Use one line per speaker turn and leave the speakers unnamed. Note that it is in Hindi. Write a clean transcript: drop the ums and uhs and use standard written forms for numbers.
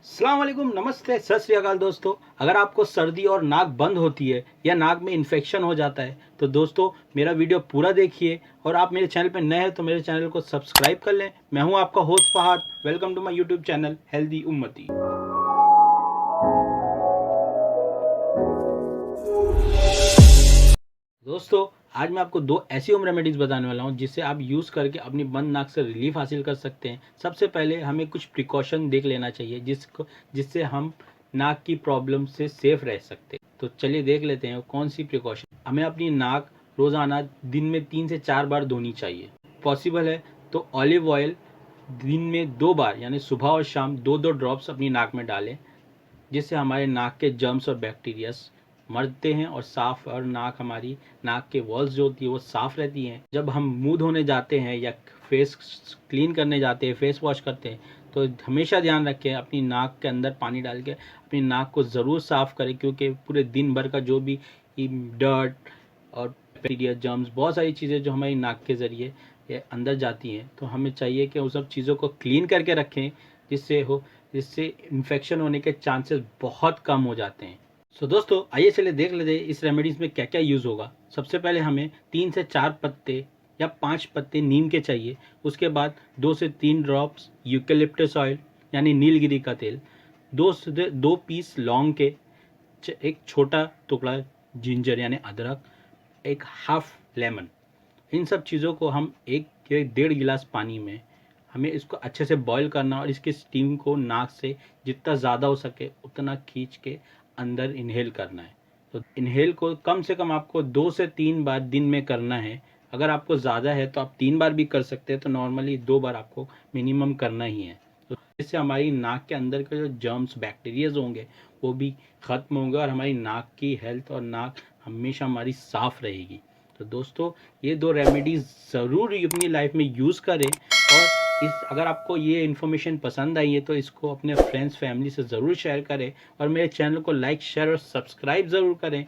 अस्सलाम वालेकुम, नमस्ते, सत श्री अकाल दोस्तों। अगर आपको सर्दी और नाक बंद होती है या नाक में इन्फेक्शन हो जाता है तो दोस्तों मेरा वीडियो पूरा देखिए। और आप मेरे चैनल पर नए हैं तो मेरे चैनल को सब्सक्राइब कर लें। मैं हूं आपका host Fahad. Welcome to my YouTube channel healthy Ummati. दोस्तों आज मैं आपको दो ऐसी होम रेमेडीज़ बताने वाला हूं जिससे आप यूज़ करके अपनी बंद नाक से रिलीफ हासिल कर सकते हैं। सबसे पहले हमें कुछ प्रिकॉशन देख लेना चाहिए जिससे हम नाक की प्रॉब्लम से सेफ रह सकते हैं। तो चलिए देख लेते हैं कौन सी प्रिकॉशन। हमें अपनी नाक रोज़ाना दिन में 3 से 4 बार धोनी चाहिए। पॉसिबल है तो ऑलिव ऑयल दिन में 2 बार यानी सुबह और शाम 2-2 ड्रॉप्स अपनी नाक में डालें, जिससे हमारे नाक के जर्म्स और बैक्टीरियाज मरते हैं और साफ और हमारी नाक के वॉल्स जो होती है वो साफ रहती हैं। जब हम मुंह धोने जाते हैं या फेस क्लीन करने जाते हैं, फेस वॉश करते हैं, तो हमेशा ध्यान रखें अपनी नाक के अंदर पानी डाल के अपनी नाक को ज़रूर साफ़ करें, क्योंकि पूरे दिन भर का जो भी डर्ट और बैक्टीरिया जर्म्स बहुत सारी चीज़ें जो हमारी नाक के ज़रिए ये अंदर जाती हैं, तो हमें चाहिए कि उन सब चीज़ों को क्लीन करके रखें जिससे इन्फेक्शन होने के चांसेस बहुत कम हो जाते हैं। सो दोस्तों आइए चले देख लेते हैं इस रेमेडीज़ में क्या क्या यूज़ होगा। सबसे पहले हमें 3 से 4 पत्ते या 5 पत्ते नीम के चाहिए। उसके बाद 2 से 3 ड्रॉप्स यूकेलिप्टस ऑयल यानी नीलगिरी का तेल, 2 पीस लौंग के, एक छोटा टुकड़ा जिंजर यानी अदरक, एक हाफ लेमन। इन सब चीज़ों को हम 1 या 1.5 गिलास पानी में हमें इसको अच्छे से बॉईल करना और इसके स्टीम को नाक से जितना ज़्यादा हो सके उतना खींच के अंदर इनहेल करना है। तो इनहेल को कम से कम आपको 2 से 3 बार दिन में करना है। अगर आपको ज़्यादा है तो आप 3 बार भी कर सकते हैं, तो नॉर्मली 2 बार आपको मिनिमम करना ही है। तो इससे हमारी नाक के अंदर के जो जर्म्स बैक्टीरियाज होंगे वो भी ख़त्म होंगे और हमारी नाक की हेल्थ और नाक हमेशा हमारी साफ़ रहेगी। तो दोस्तों ये 2 रेमेडीज़ ज़रूर अपनी लाइफ में यूज़ करें। और अगर आपको ये इन्फॉर्मेशन पसंद आई है तो इसको अपने फ्रेंड्स फैमिली से ज़रूर शेयर करें और मेरे चैनल को लाइक शेयर और सब्सक्राइब ज़रूर करें।